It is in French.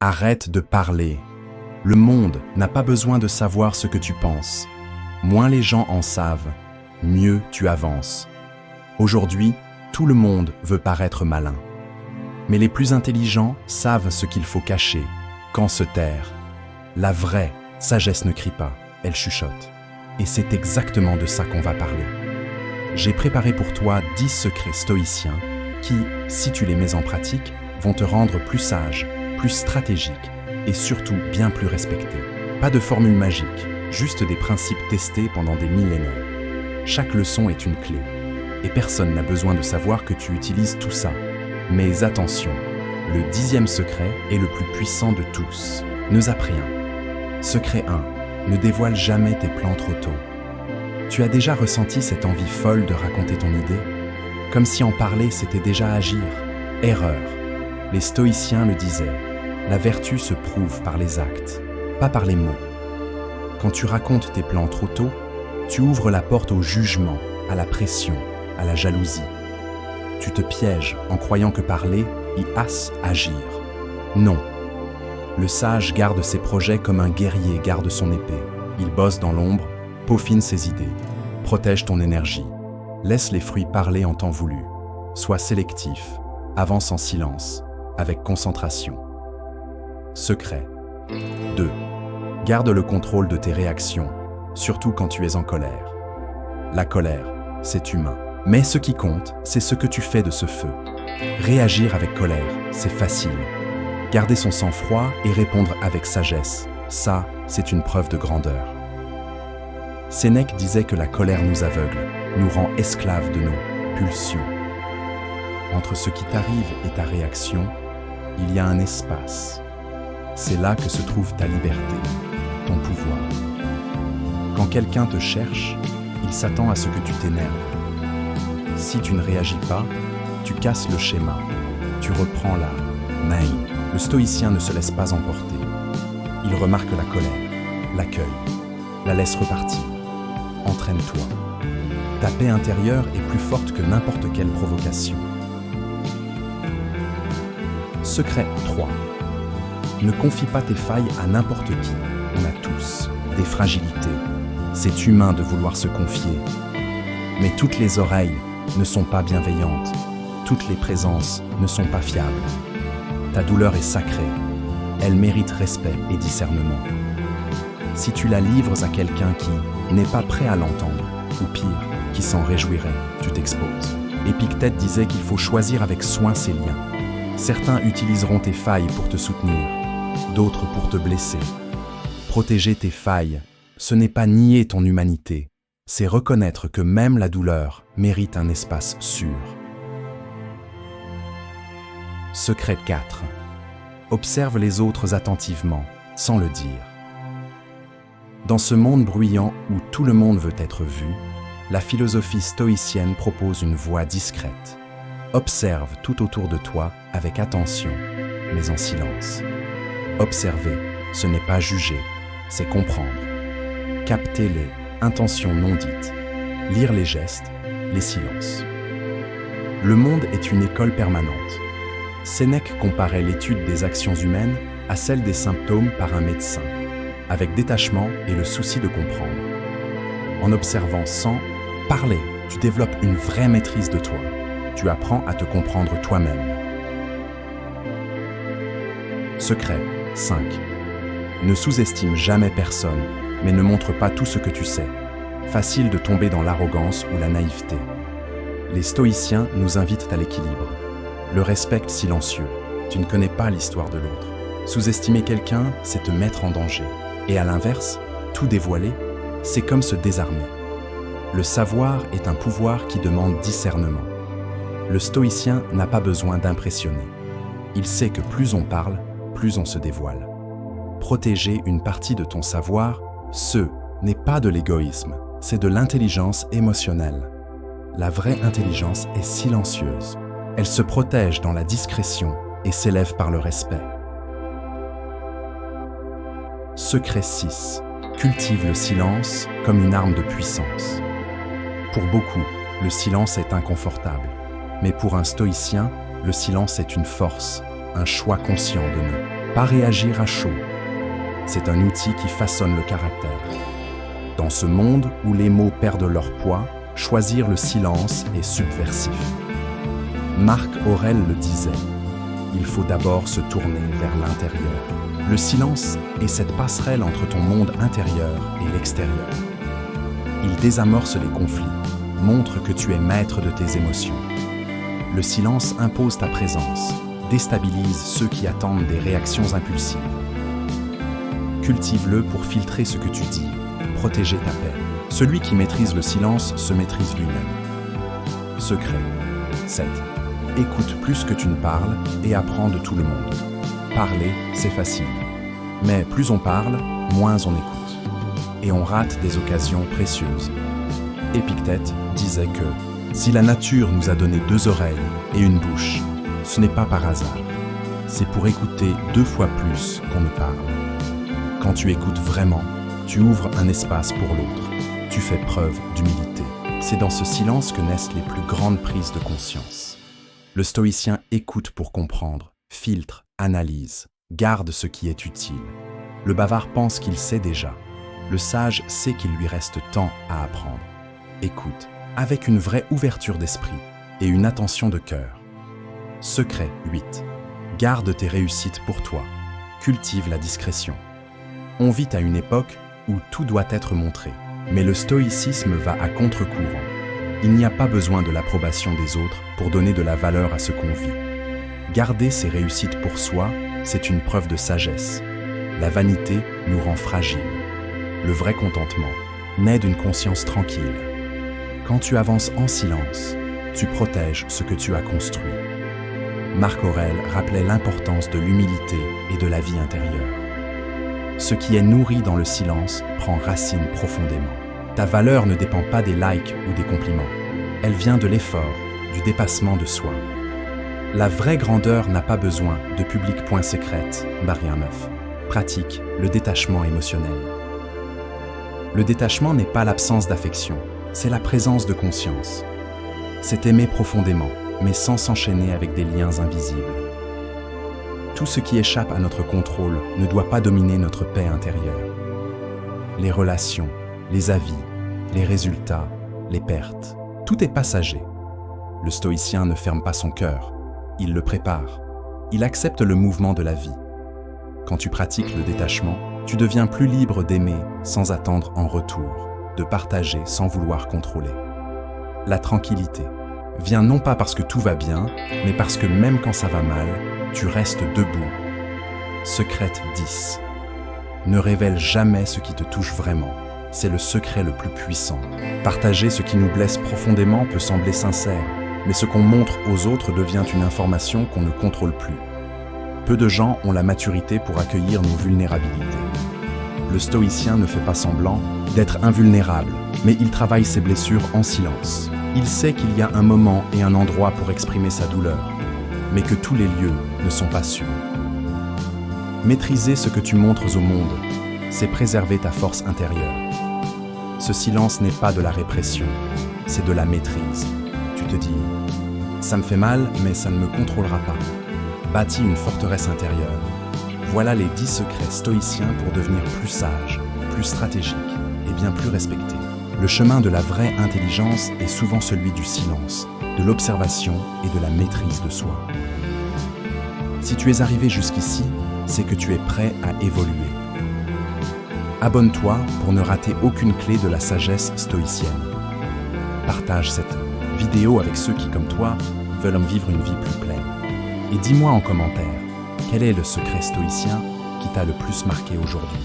Arrête de parler. Le monde n'a pas besoin de savoir ce que tu penses. Moins les gens en savent, mieux tu avances. Aujourd'hui, tout le monde veut paraître malin. Mais les plus intelligents savent ce qu'il faut cacher, quand se taire. La vraie sagesse ne crie pas, elle chuchote. Et c'est exactement de ça qu'on va parler. J'ai préparé pour toi 10 secrets stoïciens qui, si tu les mets en pratique, vont te rendre plus sage, plus stratégique et surtout bien plus respecté. Pas de formule magique, juste des principes testés pendant des millénaires. Chaque leçon est une clé et personne n'a besoin de savoir que tu utilises tout ça. Mais attention, le 10e secret est le plus puissant de tous. Ne zappe rien. Secret 1. Ne dévoile jamais tes plans trop tôt. Tu as déjà ressenti cette envie folle de raconter ton idée? Comme si en parler, c'était déjà agir. Erreur. Les stoïciens le disaient. La vertu se prouve par les actes, pas par les mots. Quand tu racontes tes plans trop tôt, tu ouvres la porte au jugement, à la pression, à la jalousie. Tu te pièges en croyant que parler y hâte agir. Non. Le sage garde ses projets comme un guerrier garde son épée. Il bosse dans l'ombre, peaufine ses idées, protège ton énergie, laisse les fruits parler en temps voulu. Sois sélectif, avance en silence, avec concentration. Secret 2. Garde le contrôle de tes réactions, surtout quand tu es en colère. La colère, c'est humain. Mais ce qui compte, c'est ce que tu fais de ce feu. Réagir avec colère, c'est facile. Garder son sang-froid et répondre avec sagesse, ça, c'est une preuve de grandeur. Sénèque disait que la colère nous aveugle, nous rend esclaves de nos pulsions. Entre ce qui t'arrive et ta réaction, il y a un espace. C'est là que se trouve ta liberté, ton pouvoir. Quand quelqu'un te cherche, il s'attend à ce que tu t'énerves. Si tu ne réagis pas, tu casses le schéma, tu reprends la main. Le stoïcien ne se laisse pas emporter. Il remarque la colère, l'accueille, la laisse repartir. Entraîne-toi. Ta paix intérieure est plus forte que n'importe quelle provocation. Secret 3. Ne confie pas tes failles à n'importe qui. On a tous des fragilités. C'est humain de vouloir se confier. Mais toutes les oreilles ne sont pas bienveillantes. Toutes les présences ne sont pas fiables. Ta douleur est sacrée. Elle mérite respect et discernement. Si tu la livres à quelqu'un qui n'est pas prêt à l'entendre, ou pire, qui s'en réjouirait, tu t'exposes. Épictète disait qu'il faut choisir avec soin ses liens. Certains utiliseront tes failles pour te soutenir, d'autres pour te blesser. Protéger tes failles, ce n'est pas nier ton humanité, c'est reconnaître que même la douleur mérite un espace sûr. Secret 4. Observe les autres attentivement, sans le dire. Dans ce monde bruyant où tout le monde veut être vu, la philosophie stoïcienne propose une voie discrète. Observe tout autour de toi avec attention, mais en silence. Observer, ce n'est pas juger, c'est comprendre. Capter les intentions non dites, lire les gestes, les silences. Le monde est une école permanente. Sénèque comparait l'étude des actions humaines à celle des symptômes par un médecin, avec détachement et le souci de comprendre. En observant sans parler, tu développes une vraie maîtrise de toi. Tu apprends à te comprendre toi-même. Secret 5. Ne sous-estime jamais personne, mais ne montre pas tout ce que tu sais. Facile de tomber dans l'arrogance ou la naïveté. Les stoïciens nous invitent à l'équilibre. Le respect silencieux. Tu ne connais pas l'histoire de l'autre. Sous-estimer quelqu'un, c'est te mettre en danger. Et à l'inverse, tout dévoiler, c'est comme se désarmer. Le savoir est un pouvoir qui demande discernement. Le stoïcien n'a pas besoin d'impressionner. Il sait que plus on parle, plus on se dévoile. Protéger une partie de ton savoir, ce n'est pas de l'égoïsme, c'est de l'intelligence émotionnelle. La vraie intelligence est silencieuse. Elle se protège dans la discrétion et s'élève par le respect. Secret 6. Cultive le silence comme une arme de puissance. Pour beaucoup, le silence est inconfortable. Mais pour un stoïcien, le silence est une force, un choix conscient de nous. pas réagir à chaud. C'est un outil qui façonne le caractère. Dans ce monde où les mots perdent leur poids, choisir le silence est subversif. Marc Aurèle le disait, il faut d'abord se tourner vers l'intérieur. Le silence est cette passerelle entre ton monde intérieur et l'extérieur. Il désamorce les conflits, montre que tu es maître de tes émotions. Le silence impose ta présence, déstabilise ceux qui attendent des réactions impulsives. Cultive-le pour filtrer ce que tu dis, protéger ta paix. Celui qui maîtrise le silence se maîtrise lui-même. Secret 7. Écoute plus que tu ne parles et apprends de tout le monde. Parler, c'est facile. Mais plus on parle, moins on écoute. Et on rate des occasions précieuses. Épictète disait que si la nature nous a donné 2 oreilles et une bouche, ce n'est pas par hasard. C'est pour écouter 2 fois plus qu'on ne parle. Quand tu écoutes vraiment, tu ouvres un espace pour l'autre. Tu fais preuve d'humilité. C'est dans ce silence que naissent les plus grandes prises de conscience. Le stoïcien écoute pour comprendre, filtre, analyse, garde ce qui est utile. Le bavard pense qu'il sait déjà. Le sage sait qu'il lui reste tant à apprendre. Écoute, avec une vraie ouverture d'esprit et une attention de cœur. Secret 8. Garde tes réussites pour toi. Cultive la discrétion. On vit à une époque où tout doit être montré, mais le stoïcisme va à contre-courant. Il n'y a pas besoin de l'approbation des autres pour donner de la valeur à ce qu'on vit. Garder ses réussites pour soi, c'est une preuve de sagesse. La vanité nous rend fragiles. Le vrai contentement naît d'une conscience tranquille. Quand tu avances en silence, tu protèges ce que tu as construit. Marc Aurèle rappelait l'importance de l'humilité et de la vie intérieure. Ce qui est nourri dans le silence prend racine profondément. Ta valeur ne dépend pas des likes ou des compliments. Elle vient de l'effort, du dépassement de soi. La vraie grandeur n'a pas besoin de public point secrète, barrière 9. Pratique le détachement émotionnel. Le détachement n'est pas l'absence d'affection, c'est la présence de conscience. C'est aimer profondément, mais sans s'enchaîner avec des liens invisibles. Tout ce qui échappe à notre contrôle ne doit pas dominer notre paix intérieure. Les relations, les avis, les résultats, les pertes, tout est passager. Le stoïcien ne ferme pas son cœur, il le prépare. Il accepte le mouvement de la vie. Quand tu pratiques le détachement, tu deviens plus libre d'aimer sans attendre en retour, de partager sans vouloir contrôler. La tranquillité vient non pas parce que tout va bien, mais parce que même quand ça va mal, tu restes debout. Secret 10. Ne révèle jamais ce qui te touche vraiment. C'est le secret le plus puissant. Partager ce qui nous blesse profondément peut sembler sincère, mais ce qu'on montre aux autres devient une information qu'on ne contrôle plus. Peu de gens ont la maturité pour accueillir nos vulnérabilités. Le stoïcien ne fait pas semblant d'être invulnérable, mais il travaille ses blessures en silence. Il sait qu'il y a un moment et un endroit pour exprimer sa douleur, mais que tous les lieux ne sont pas sûrs. Maîtriser ce que tu montres au monde, c'est préserver ta force intérieure. Ce silence n'est pas de la répression, c'est de la maîtrise. Tu te dis, ça me fait mal, mais ça ne me contrôlera pas. Bâtis une forteresse intérieure. Voilà les 10 secrets stoïciens pour devenir plus sage, plus stratégique et bien plus respecté. Le chemin de la vraie intelligence est souvent celui du silence, de l'observation et de la maîtrise de soi. Si tu es arrivé jusqu'ici, c'est que tu es prêt à évoluer. Abonne-toi pour ne rater aucune clé de la sagesse stoïcienne. Partage cette vidéo avec ceux qui, comme toi, veulent vivre une vie plus pleine. Et dis-moi en commentaire, quel est le secret stoïcien qui t'a le plus marqué aujourd'hui ?